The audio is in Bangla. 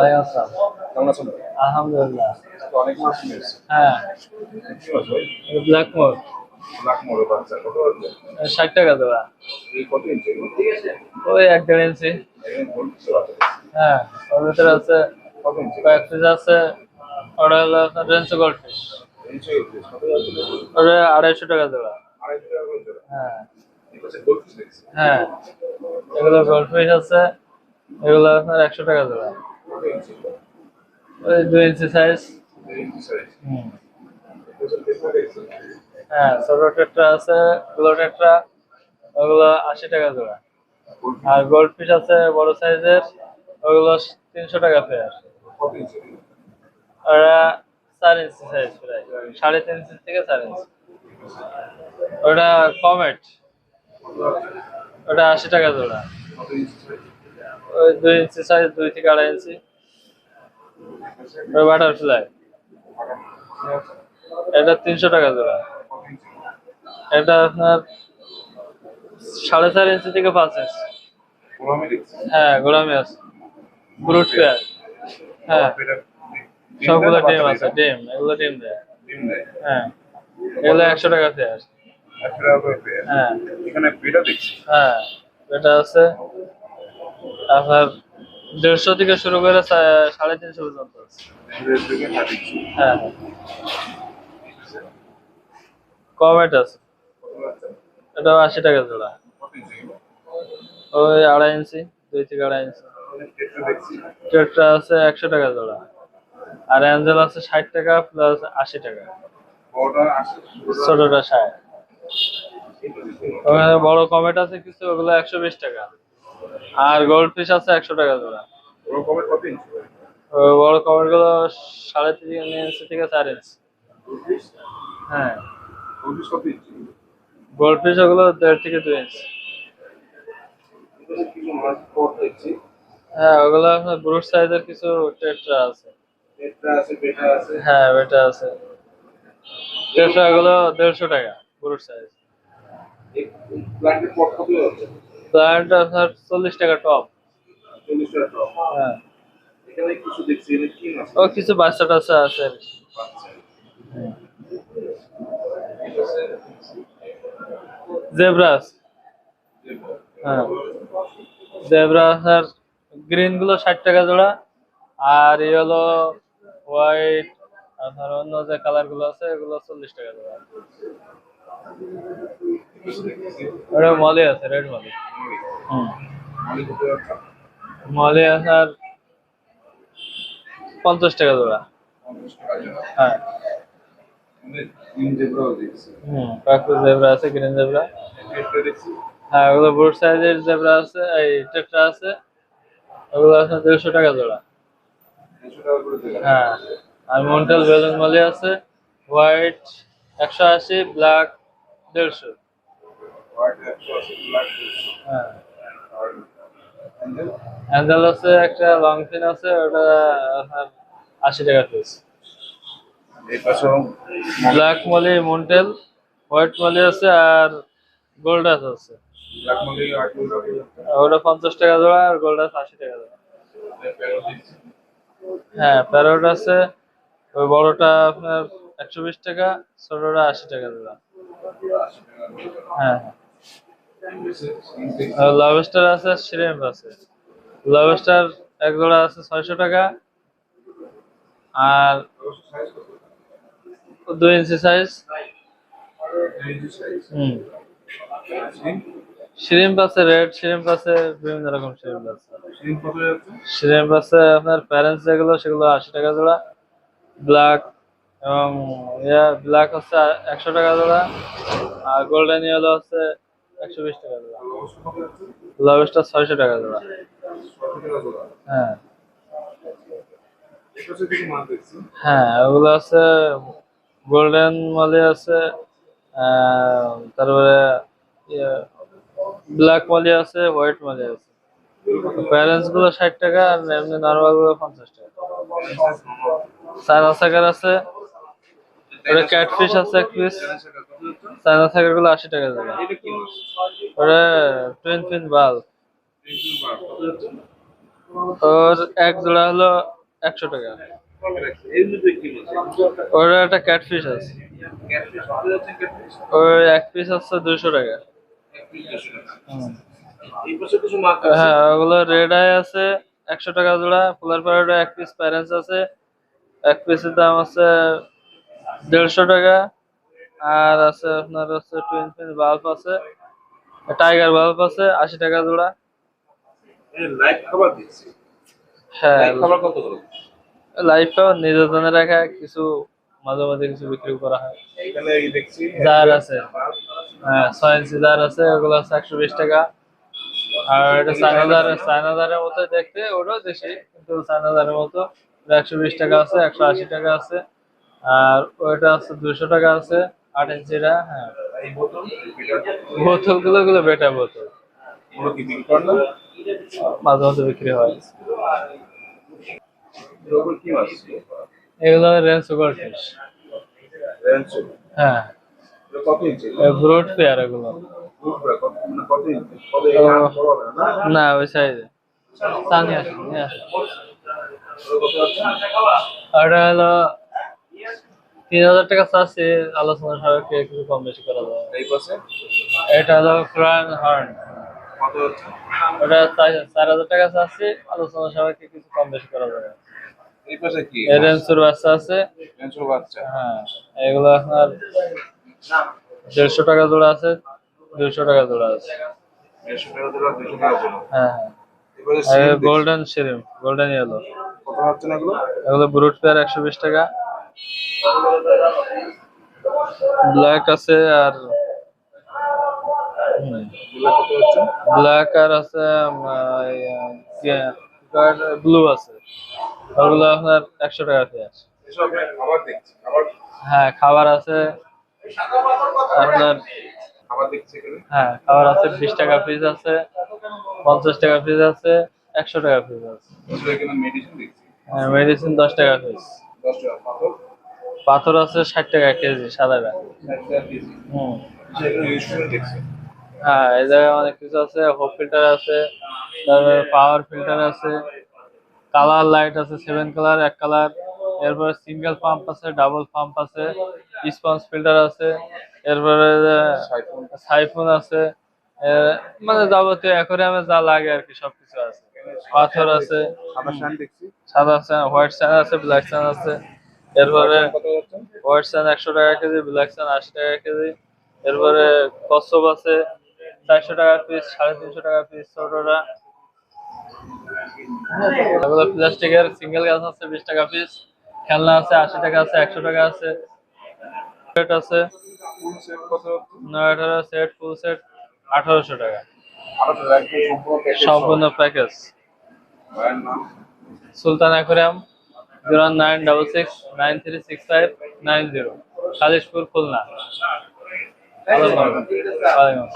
ওয়ালাইকুম আসসালাম। কেমন আছেন? আলহামদুলিল্লাহ। অনেক মাছ নিয়ে এসেছি। হ্যাঁ, কি মাছ ভাই? ব্ল্যাক মোর লাখ মোড়ে বাচ্চা কত আছে? 60 টাকা জোড়া। এই কত ইঞ্চি এগুলো? ওই 1.5 ইঞ্চি। একদম গোল কিছু আছে। হ্যাঁ, ওর ভিতরে আছে কত ইঞ্চি? কয়েক পিস আছে। ওটা হলো আপনার রেঞ্চ গোল্ড ফিশ। ইঞ্চি কত আছে? ওটা 250 টাকা জোড়া। 250 টাকা করে জোড়া। হ্যাঁ এই পাশে গোল ফিশ দেখছি। হ্যাঁ, এগুলো গোল্ড ফিশ আছে। এগুলো আপনার 100 টাকা জোড়া। কত ইঞ্চি? ওই 2 ইঞ্চি সাইজ। 2 inch size. হুম। এই পাশে দেখতে দেখছি। হ্যাঁ, ছোট টেট্রা আছে, গ্লো টেট্রা, ওগুলো 80 টাকা জোড়া। গোল ফিশ আর গোল্ড ফিশ আছে বড় সাইজের, ওগুলো 300 টাকা পেয়ার। কত ইঞ্চি? ওরা 4 ইঞ্চি সাইজ, প্রায় 3.5 ইঞ্চি থেকে 4 ইঞ্চি। ওটা কমেট, ওটা 80 টাকা জোড়া। কত ইঞ্চি সাইজ? ওই 2 ইঞ্চি সাইজ, 2 থেকে 2.5 ইঞ্চি। ওটা বাটারফ্লাই, এটা 300 টাকা জোড়া। কত ইঞ্চি? এটা আপনার 4.5 ইঞ্চি থেকে 5 ইঞ্চি। গোলামি দেখছি। হ্যাঁ, গোলামি আছে, ব্রুট পেয়ার। হ্যাঁ, সবগুলো ডিম আছে, ডিম, এগুলো ডিম দেয়। ডিম দেয়। হ্যাঁ, এগুলো 100 টাকা পেয়ার। 100 টাকা করে পেয়ার। হ্যাঁ এখানে বেটা দেখছি। হ্যাঁ, এটা আছে আপনার 150 থেকে শুরু করে 350 পর্যন্ত আছে। 100 থেকে 60 ইঞ্চি। হ্যাঁ হ্যাঁ, কমেট আছে, কত আছে? এটাও 80 টাকা জোড়া। কত ইঞ্চি? ওই 2.5 ইঞ্চি, 2 থেকে 2.5 ইঞ্চি। অনেক ক্ষেত্রে দেখছি। টেট্রা আছে 100 টাকা জোড়া। আর অ্যাঞ্জেল আছে 60 টাকা প্লাস 80 টাকা। বড়টা 80 ছোটটা 60। ওখানে বড় কমেট আছে কিছু, ওগুলো 120 টাকা। আর গোল্ড ফিশ আছে 100 টাকা জোড়া। বড় কমের কত ইঞ্চি? ওই বড় কমেট গুলো 3.5 ইঞ্চি থেকে 4 ইঞ্চি। রুপিস হ্যাঁ, রুপিস কত ইঞ্চি? গোল্ড ফিশ ওগুলো 1.5 থেকে 2 ইঞ্চি। এখানে কিছু মাছ পট দেখছি। হ্যাঁ, ওগুলো আপনার ব্রুট সাইজের কিছু টেট্রা আছে। পেটরা আছে, বেটা আছে। হ্যাঁ, এটা আছে। টেট্রা গুলো 150 টাকা ব্রুট সাইজ। এই প্লান্টের পট কত আছে? প্লান্ট আপনার 40 টাকা টপ। 40 টাকা টপ। হ্যাঁ, এখানে কিছু দেখছি, এখানে কি মাছ? ও কিছু বাচ্চা টাচ্চা আছে আর কি। আচ্ছা। হুম। এই পাশে জেব্রা আছে। দেখো। হ্যাঁ, জেব্রা আপনার গ্রিন গুলো 60 টাকা জোড়া। আর ইয়েলো, হোয়াইট, আপনার অন্য যে কালার গুলো আছে এগুলো 40 টাকা জোড়া। এই পাশে দেখছি ওটা মলি আছে, রেড মলি। হুম, মালিক কত আছে? মলি আপনার 50 টাকা জোড়া। 50 টাকা জোড়া। হ্যাঁ। মানে তিন জেব্রাও দেখছি। কয়েকটা জেব্রা আছে, গ্রিন জেব্রা। পেটরা দেখছি। হ্যাঁ, ওগুলো ব্রুট সাইজের জেব্রা আছে, এই টেট্রা আছে। ওগুলো আছে 150 টাকা জোড়া। 300 টাকা করে দিলাম। হ্যাঁ, আর মন্টেল বেলুন মলি আছে, হোয়াইট 180, ব্ল্যাক 150। White 180, black 200। হ্যাঁ, আর অ্যাঞ্জেল অ্যাঞ্জেল আছে, একটা লং ফিন আছে, ওটা আপনার 80 টাকা পিস। এই পাশেও black molly, mantle, white molly আছে, আর গোল্ডাস আছে। ব্ল্যাক মলি 8 টাকা করে। ওটা 50 টাকা জোড়া, আর গোল্ডাস 80 টাকা জোড়া। প্যারো দেখছি। হ্যাঁ, প্যারট আছে, ওই বড়টা আপনার 120 টাকা, ছোটটা 80 টাকা জোড়া। 80 টাকা করে। হ্যাঁ, দেখছি। আর লবস্টার আছে, শ্রিম্প আছে। লবস্টার এক জোড়া আছে 600 টাকা। আর সাইজ কত? 2 ইঞ্চি সাইজ। 2 inch size. হুম, শ্রিম্প আছে, রেড শ্রিম্প আছে, বিভিন্ন রকম শ্রিম্প আছে। শিম কত যাচ্ছে? শ্রিম্প আছে আপনার প্যারেন্টস যেগুলো, সেগুলো 80 টাকা জোড়া। ব্ল্যাক এবং ব্ল্যাক হচ্ছে 100 টাকা জোড়া। আর গোল্ডেন ইয়েলো হচ্ছে 120 টাকা জোড়া। লবস্টার কত যাচ্ছে? লবস্টার 600 টাকা জোড়া। 60 টাকা জোড়া। হ্যাঁ এই পাশে কিছু মাছ দেখছি। হ্যাঁ, ওগুলো আছে, গোল্ডেন মলি আছে, তারপরে ব্ল্যাক মলি আছে, হোয়াইট মলি আছে। প্যারেন্টস গুলো 60 টাকা, আর এমনি নর্মাল গুলো 50 টাকা। চায়না সাকার আছে, ওটা ক্যাটফিশ আছে এক পিস। চায়না সাকার গুলো 80 টাকা জোড়া। ওটা টুইন ফিন বাল। ওর এক জোড়া হলো 100 টাকা। এর মধ্যে কি আছে? ওর একটা ক্যাটফিশ আছে, ক্যাটফিশ কত যাচ্ছে ক্যাটফিশ? ওর এক পিস আছে 200 টাকা। এক পিস 200 টাকা। হুম। এই পাশে কিছু মাছ আছে। হ্যাঁ, ওগুলো রেড আই আছে 100 টাকা জোড়া। পোলার প্যারোট এক পিস প্যারেন্টস আছে, এক পিসের দাম আছে 150 টাকা। আর আছে আপনার হচ্ছে টুইন ফিন বাল্ব আছে, টাইগার বাল্ব আছে 80 টাকা জোড়া। লাইভ খাবার দিচ্ছি। হ্যাঁ, লাইভ খাবার কত করে? লাইফটাও নিজের জন্য রাখা, কিছু মাঝে মাঝে কিছু বিক্রি করা হয়। এখানে এই দেখছি জার আছে, হ্যাঁ 6 ইঞ্চি জার আছে, ওগুলো আছে 120 টাকা। আর এটা চায়নাদারের মতো দেখতে, ওটাও দেশি কিন্তু চায়নাদারের মতো। 120 টাকা আছে, 180 টাকা আছে। আর ওইটা আছে 200 টাকা আছে, 8 ইঞ্চিটা। হ্যাঁ, এই বোতল বোতল গুলো বেটা বোতল, ওগুলো কি বিক্রি করেন না? মাঝে মাঝে বিক্রি হয়। ওগুলো কি মাছ? এগুলো রেঞ্জ সুগার ফিশ। রেঞ্চো। হ্যাঁ, কত ইঞ্চি? ব্রুট পেয়ার এগুলো। কত ইঞ্চি? কত ও, বড় হবে না? না ওই সাইজে। তা নিয়ে আসুন, নিয়ে আসুন। কত আছে? ওটা হলো 3000 টাকা চাচ্ছি, আলোচনা সাপেক্ষে কিছু কম বেশি করা যাবে। এই পাশে এটা হলো ক্রায়ন হর্ন, কত হচ্ছে? ওটা 4000 টাকা চাচ্ছি, আলোচনা সাপেক্ষে কিছু কম বেশি করা যাবে। এই পাশে কি? এরেন্সুর বাচ্চা আছে। রেঞ্চো বাচ্চা। হ্যাঁ, এগুলো আপনার 150 টাকা জোড়া আছে, 200 টাকা জোড়া আছে। 150 টাকা জোড়া, 200 টাকা জোড়া। হ্যাঁ, এবারে হ্যাঁ, সিম দেখছি। Golden shrimp, golden yellow. কত হচ্ছে না এগুলো? এগুলো ব্রুট পেয়ার 120 টাকা। ব্ল্যাক আছে আর এগুলো কত হচ্ছে? ব্ল্যাক আর আছে ব্লু আছে, ওগুলো আপনার 100 টাকা পেঁয়াজ। এসব আমি খাবার দেখছি। খাবার হ্যাঁ, খাবার আছে আপনার। খাবার দেখছি এখানে। হ্যাঁ, খাবার আছে 20 টাকা পিস আছে, 50 টাকা পিস আছে, 100 টাকা পিস আছে। এসব এখানে মেডিসিন দেখছি। হ্যাঁ, মেডিসিন 10 টাকা পিস। 10 টাকা পাথর, পাথর আছে 60 টাকা কেজি সাদাটা। 60 টাকা কেজি। হুম। সেখানে ইনস্ট্রুমেন্ট দেখছি। হ্যাঁ, এই জায়গায় অনেক কিছু আছে, হোপ ফিল্টার আছে, তারপরে পাওয়ার ফিল্টার আছে, কালার লাইট আছে 7 কালার, 1 কালার। এরপরে সিঙ্গেল পাম্প আছে, ডাবল পাম্প আছে, স্পঞ্জ ফিল্টার আছে। এরপরে সাইফোন। সাইফোন আছে। মানে যাবতীয় অ্যাকোয়ারিয়ামে যা লাগে আর কি সবকিছু আছে। পাথর আছে, সাদা শান দেখছি। সাদা স্যান, হোয়াইট স্যান আছে, ব্ল্যাক স্যান আছে। এরপরে কত হচ্ছে? হোয়াইট স্যান 100 টাকা কেজি, ব্ল্যাক স্যান 80 টাকা কেজি। এরপরে কচ্ছপ আছে 400 টাকা পিস, 350 টাকা পিস ছোটটা। এগুলো প্লাস্টিকের সিঙ্গেল গাছ আছে 20 টাকা পিস। খেলনা আছে 80 টাকা আছে, 100 টাকা আছে। সেট আছে ফুল সেট কত হচ্ছে? 9-18 সেট, ফুল সেট 1800 টাকা। 18 টাকা একদম সম্পূর্ণ প্যাকেজ সহ। সম্পূর্ণ প্যাকেজ। ভাইয়ের নাম? সুলতান অ্যাকুয়ারিয়াম, 09669365990, খালিশপুর, খুলনা। ওয়ালাইকুম আসসালাম।